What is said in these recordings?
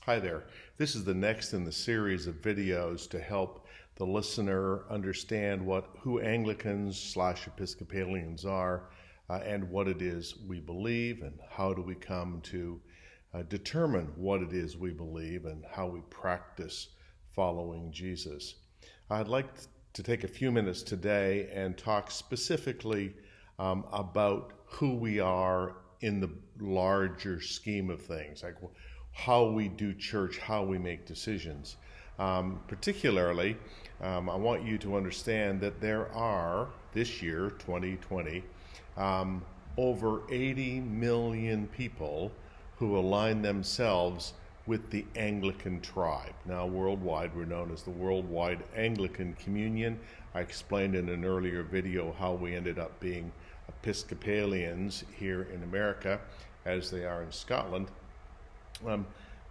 Hi there. This is the next in the series of videos to help the listener understand who Anglicans/Episcopalians are and what it is we believe, and how do we come to determine what it is we believe and how we practice following Jesus. I'd like to take a few minutes today and talk specifically about who we are in the larger scheme of things, like how we do church, how we make decisions. Particularly, I want you to understand that there are, this year, 2020, over 80 million people who align themselves with the Anglican tribe. Now, worldwide, we're known as the Worldwide Anglican Communion. I explained in an earlier video how we ended up being Episcopalians here in America, as they are in Scotland.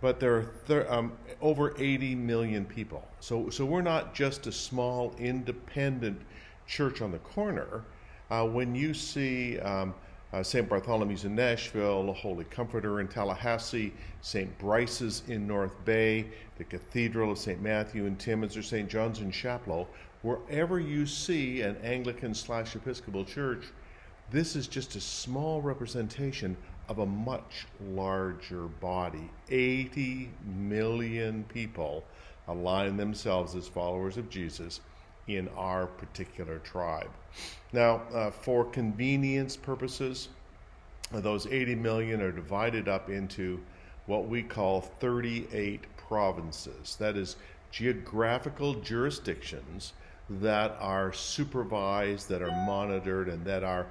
But there are over 80 million people. So we're not just a small independent church on the corner. When you see St. Bartholomew's in Nashville, Holy Comforter in Tallahassee, St. Bryce's in North Bay, the Cathedral of St. Matthew in Timmins, or St. John's in Chaplow, wherever you see an Anglican/Episcopal church, this is just a small representation of a much larger body. 80 million people align themselves as followers of Jesus in our particular tribe. Now, for convenience purposes, those 80 million are divided up into what we call 38 provinces. That is, geographical jurisdictions that are supervised, that are monitored, and that are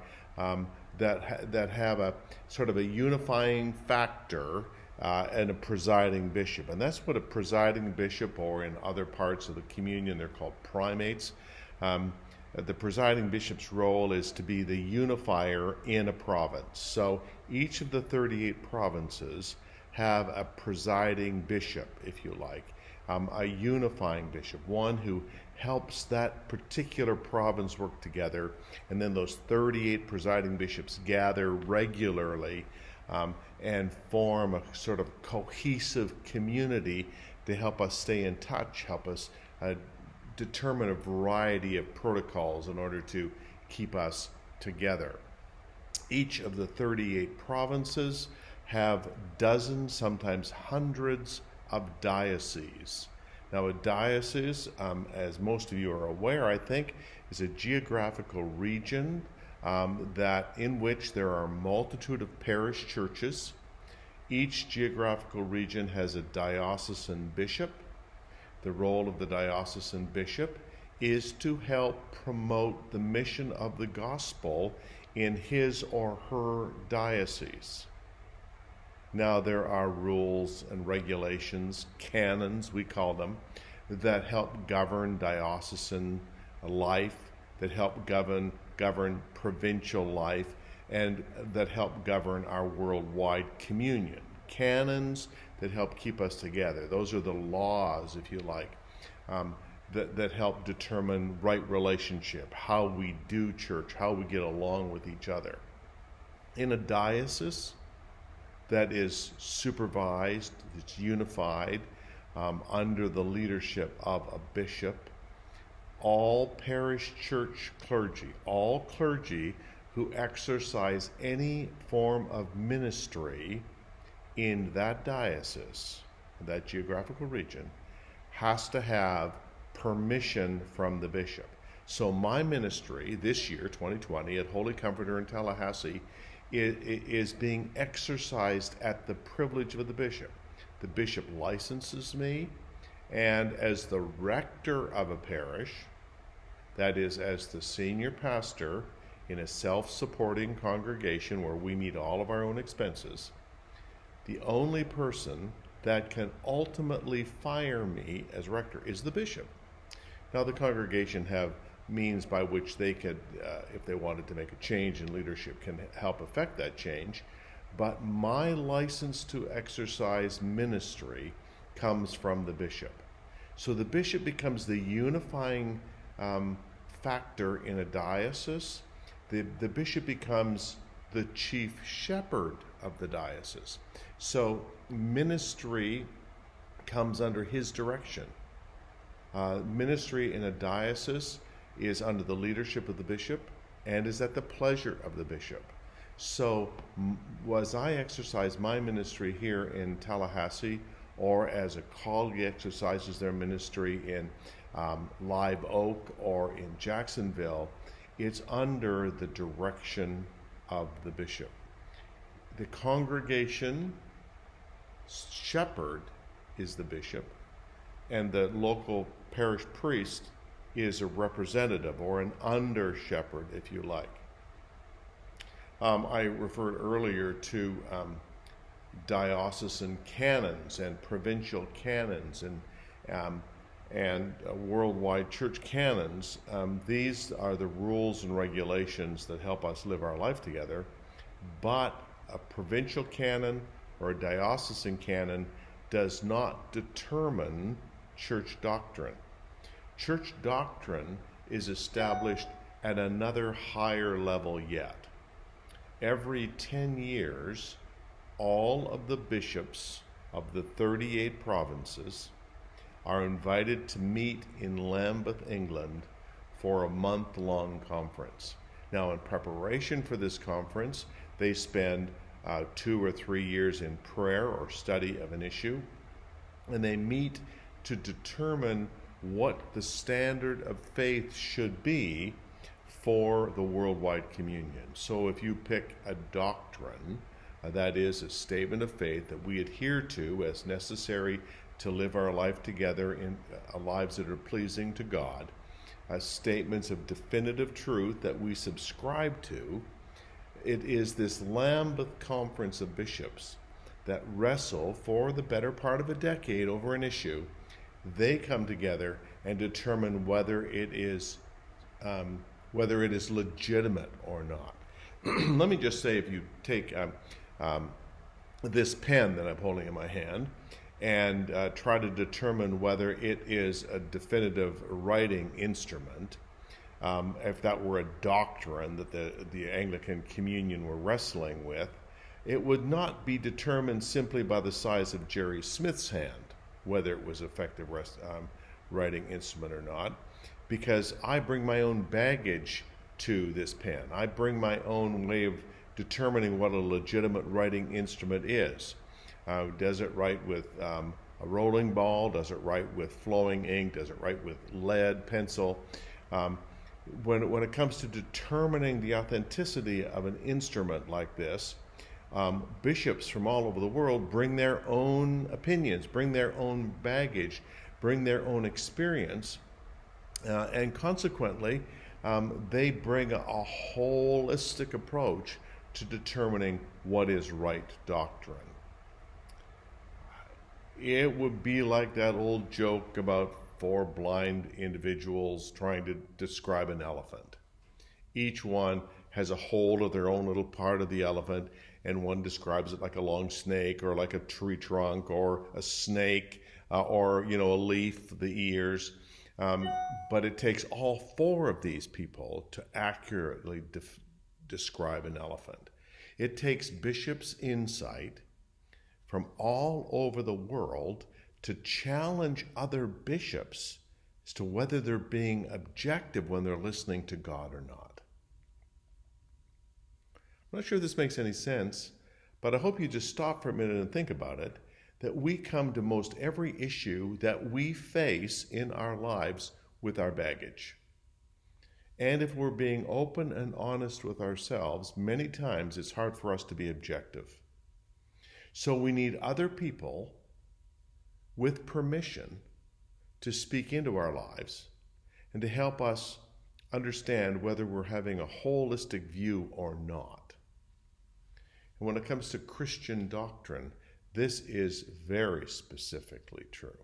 that have a sort of a unifying factor and a presiding bishop. And that's what a presiding bishop, or in other parts of the communion, they're called primates. The presiding bishop's role is to be the unifier in a province. So each of the 38 provinces have a presiding bishop, if you like, a unifying bishop, one who helps that particular province work together. And then those 38 presiding bishops gather regularly and form a sort of cohesive community to help us stay in touch, help us determine a variety of protocols in order to keep us together. Each of the 38 provinces have dozens, sometimes hundreds of dioceses. Now, a diocese, as most of you are aware, I think, is a geographical region in which there are a multitude of parish churches. Each geographical region has a diocesan bishop. The role of the diocesan bishop is to help promote the mission of the gospel in his or her diocese. Now, there are rules and regulations, canons we call them, that help govern diocesan life, that help govern provincial life, and that help govern our worldwide communion. Canons that help keep us together. Those are the laws, if you like, that help determine right relationship, how we do church, how we get along with each other. In a diocese that is supervised, it's unified under the leadership of a bishop, all parish church clergy, all clergy who exercise any form of ministry in that diocese, that geographical region, has to have permission from the bishop. So my ministry this year, 2020, at Holy Comforter in Tallahassee, is being exercised at the privilege of the bishop. The bishop licenses me, and as the rector of a parish, that is, as the senior pastor in a self-supporting congregation where we meet all of our own expenses, the only person that can ultimately fire me as rector is the bishop. Now, the congregation have means by which they could, if they wanted to make a change in leadership, can help affect that change. But my license to exercise ministry comes from the bishop. So the bishop becomes the unifying factor in a diocese. The bishop becomes the chief shepherd of the diocese. So ministry comes under his direction. Ministry in a diocese is under the leadership of the bishop and is at the pleasure of the bishop. So as I exercise my ministry here in Tallahassee, or as a colleague exercises their ministry in Live Oak or in Jacksonville, it's under the direction of the bishop. The congregation shepherd is the bishop, and the local parish priest is a representative or an under shepherd, if you like. I referred earlier to diocesan canons and provincial canons and worldwide church canons. These are the rules and regulations that help us live our life together, but a provincial canon or a diocesan canon does not determine church doctrine. Church doctrine is established at another higher level yet. Every 10 years, all of the bishops of the 38 provinces are invited to meet in Lambeth, England for a month-long conference. Now, in preparation for this conference, they spend 2 or 3 years in prayer or study of an issue, and they meet to determine what the standard of faith should be for the worldwide communion. So if you pick a doctrine, that is a statement of faith that we adhere to as necessary to live our life together in lives that are pleasing to God, statements of definitive truth that we subscribe to, it is this Lambeth Conference of Bishops that wrestle for the better part of a decade over an issue. They come together and determine whether it is legitimate or not. Let me just say, if you take this pen that I'm holding in my hand and try to determine whether it is a definitive writing instrument, if that were a doctrine that the Anglican Communion were wrestling with, it would not be determined simply by the size of Jerry Smith's hand, whether it was effective writing instrument or not, because I bring my own baggage to this pen. I bring my own way of determining what a legitimate writing instrument is. Does it write with a rolling ball? Does it write with flowing ink? Does it write with lead pencil? When it comes to determining the authenticity of an instrument like this, bishops from all over the world bring their own opinions, bring their own baggage, bring their own experience, and consequently, they bring a holistic approach to determining what is right doctrine. It would be like that old joke about 4 blind individuals trying to describe an elephant. Each one has a hold of their own little part of the elephant, and one describes it like a long snake or like a tree trunk or a snake or a leaf, the ears. But it takes all 4 of these people to accurately describe an elephant. It takes bishops' insight from all over the world to challenge other bishops as to whether they're being objective when they're listening to God or not. I'm not sure this makes any sense, but I hope you just stop for a minute and think about it, that we come to most every issue that we face in our lives with our baggage. And if we're being open and honest with ourselves, many times it's hard for us to be objective. So we need other people with permission to speak into our lives and to help us understand whether we're having a holistic view or not. And when it comes to Christian doctrine, this is very specifically true.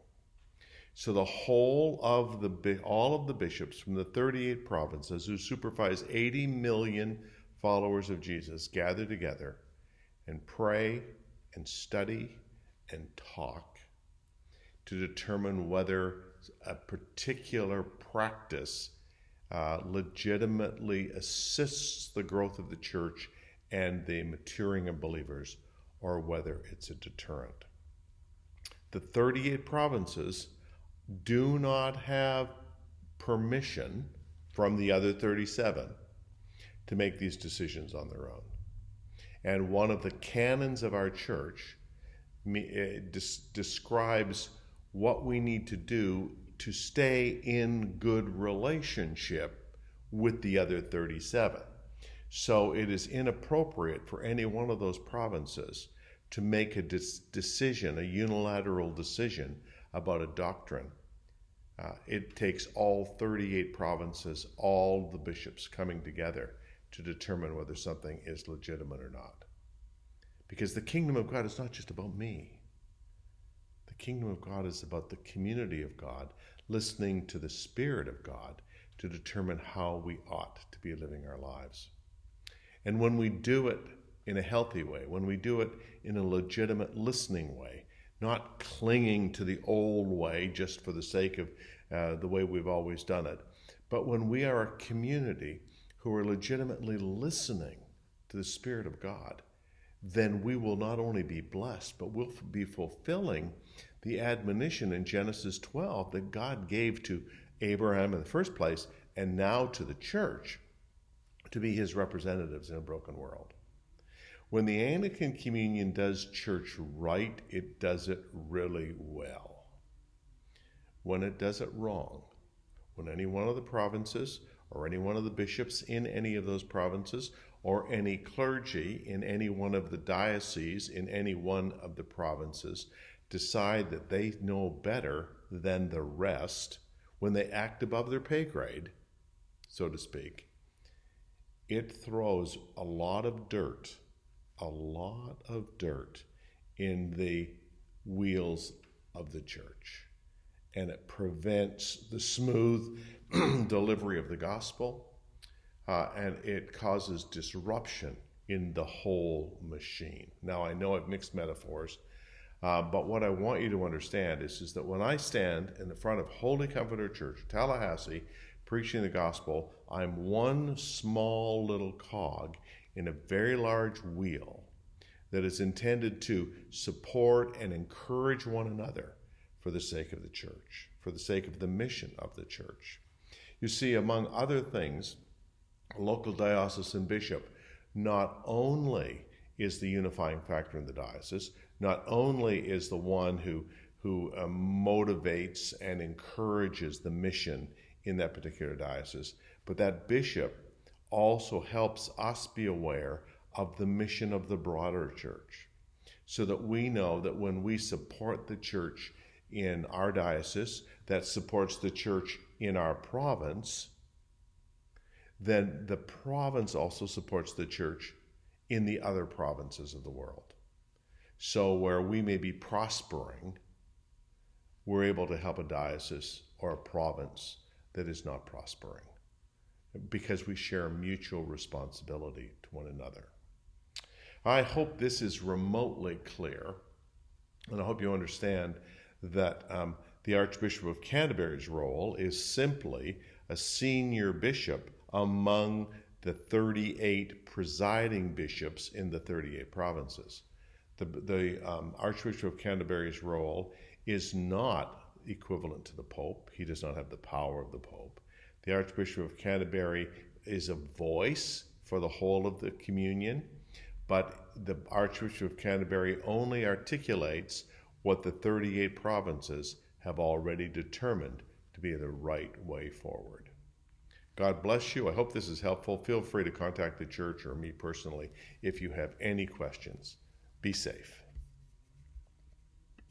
So the whole of all of the bishops from the 38 provinces who supervise 80 million followers of Jesus gather together and pray and study and talk to determine whether a particular practice legitimately assists the growth of the church and the maturing of believers, or whether it's a deterrent. The 38 provinces do not have permission from the other 37 to make these decisions on their own. And one of the canons of our church describes what we need to do to stay in good relationship with the other 37. So it is inappropriate for any one of those provinces to make a decision, a unilateral decision about a doctrine. It takes all 38 provinces, all the bishops coming together to determine whether something is legitimate or not. Because the kingdom of God is not just about me. The kingdom of God is about the community of God, listening to the Spirit of God to determine how we ought to be living our lives. And when we do it in a healthy way, when we do it in a legitimate listening way, not clinging to the old way just for the sake of the way we've always done it, but when we are a community who are legitimately listening to the Spirit of God, then we will not only be blessed, but we'll be fulfilling the admonition in Genesis 12 that God gave to Abraham in the first place, and now to the church, to be his representatives in a broken world. When the Anglican Communion does church right, it does it really well. When it does it wrong, when any one of the provinces or any one of the bishops in any of those provinces or any clergy in any one of the dioceses in any one of the provinces decide that they know better than the rest, when they act above their pay grade, so to speak, it throws a lot of dirt in the wheels of the church. And it prevents the smooth delivery of the gospel, and it causes disruption in the whole machine. Now, I know I've mixed metaphors, but what I want you to understand is that when I stand in the front of Holy Comforter Church, Tallahassee, preaching the gospel, I'm one small little cog in a very large wheel that is intended to support and encourage one another for the sake of the church, for the sake of the mission of the church. You see, among other things, a local diocesan bishop not only is the unifying factor in the diocese, not only is the one who motivates and encourages the mission in that particular diocese, but that bishop also helps us be aware of the mission of the broader church, so that we know that when we support the church in our diocese, that supports the church in our province, then the province also supports the church in the other provinces of the world. So where we may be prospering, we're able to help a diocese or a province that is not prospering, because we share mutual responsibility to one another. I hope this is remotely clear, and I hope you understand that the Archbishop of Canterbury's role is simply a senior bishop among the 38 presiding bishops in the 38 provinces. The Archbishop of Canterbury's role is not equivalent to the Pope. He does not have the power of the Pope. The Archbishop of Canterbury is a voice for the whole of the communion, but the Archbishop of Canterbury only articulates what the 38 provinces have already determined to be the right way forward. God bless you. I hope this is helpful. Feel free to contact the church or me personally if you have any questions. Be safe.